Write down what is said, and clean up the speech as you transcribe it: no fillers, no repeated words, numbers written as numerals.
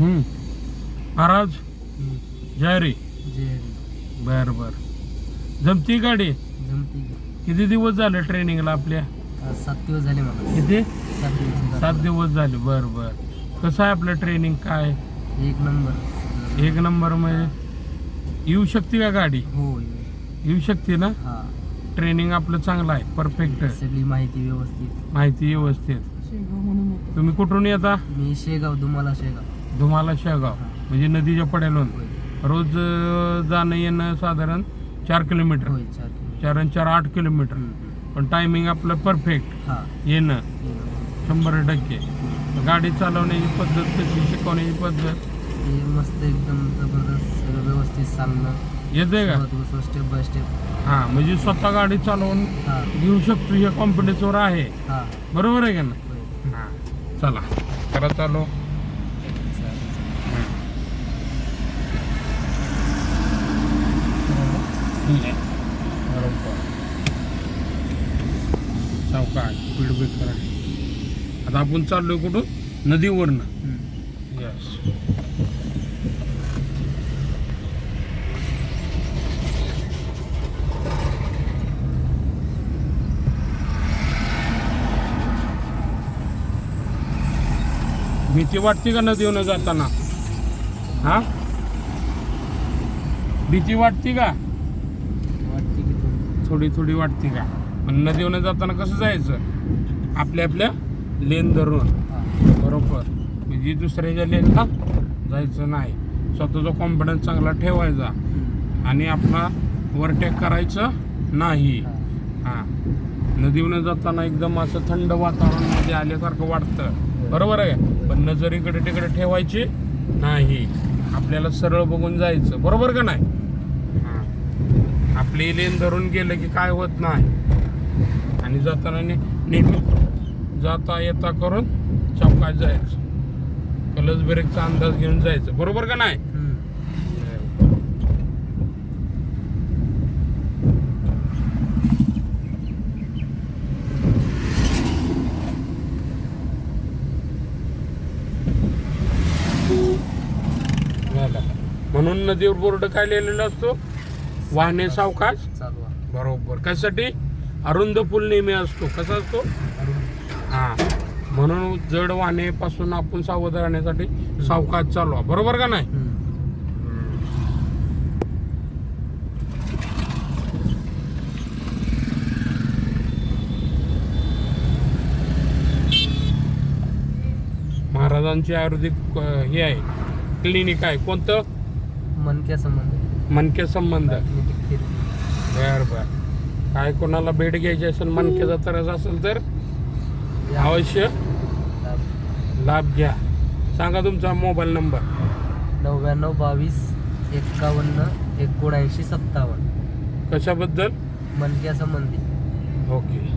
महाराज जय रे. जे बर बर. जमती गाडी? जमती. किती दिवस झाले ट्रेनिंगला आपल्या? 7 दिवस झाले मला. किती? 7 दिवस. 7 दिवस झाले. बर बर. कसं आहे आपलं ट्रेनिंग? काय एक नंबर. एक नंबर म्हणजे येऊ शकते का गाडी? हो येऊ शकते ना? हा. ट्रेनिंग आपलं चांगलं आहे, परफेक्ट आहे, सगळी माहिती व्यवस्थित. माहिती व्यवस्थित. तुम्ही कुठून येता? मी शेगाव, धुमाला शेगाव. धुमाला शेगाव म्हणजे नदीच्या पड्यालून. होय. रोज जाणं येणं साधारण 4 किलोमीटर. होय 4 किलो. 4 आणि 4 8 किलोमीटर. पण टायमिंग आपलं परफेक्ट. हा. येणं 100%. गाडी चालवण्याची पद्धत कशी, शिकवण्याची पद्धत ते मस्त एकदम जबरदस्त, सगळं व्यवस्थित सांगणं येते का? Step by step. हा म्हणजे स्वतः गाडी चालवून हा. घेऊ शकतो हे कॉन्फिडन्सवर आहे. हा. बरोबर आहे का ना? होय. हा. चला करा चालू. सावकाश स्पीड ब्रेकर आहे. आता आपण चाललोय कुठून? नदीवरनं. यस. भीती वाटते का नदीवरनं जाताना? हा, भीती वाटते का? वाटते की थोडी थोडी वाटते का? पण नदीवरनं जाताना कसं जायचं? आपल्या लेन धरून. हा. बरोबर. म्हणजे दुसऱ्याच्या लेनला जायचं नाही. स्वतःचा कॉन्फिडन्स चांगला ठेवायचा आणि आपला ओव्हरटेक करायचं नाही. हां. नदीवरनं जाताना एकदम असं थंड वातावरणामध्ये आल्यासारखं वाटतं. बरोबर आहे. पण नजर इकडे तिकडे ठेवायची नाही. आपल्याला सरळ बघून जायचं. बरोबर का नाही? हां. आपली लेन धरून गेलं की काय होत नाही. आणि जाताना नेहमी जाता येता करून चौकात जायचं. क्लच ब्रेकचा अंदाज घेऊन जायचं. बरोबर का नाही? म्हणून नदीवर बोर्ड काय लिहिलेला असतो? वाहने सावकाश चालू आहे. बरोबर. कशासाठी? अरुंद पूल नेहमी असतो. कसा असतो? हा. म्हणून जड वाहनेपासून आपण सावध राहण्यासाठी सावकाश चालवा. बरोबर का नाही? महाराजांची आयुर्वेदिक हे आहे, क्लिनिक आहे. कोणतं? मनक्या संबंध. मनके संबंध. थेरपी. बर बर. काय कोणाला भेट घ्यायची असेल, मनकेचा त्रास असेल तर अवश्य लाभ घ्या. सांगा तुमचा मोबाईल नंबर. 99 22 51 79 57. कशाबद्दल? मनक्या संबंधी. ओके.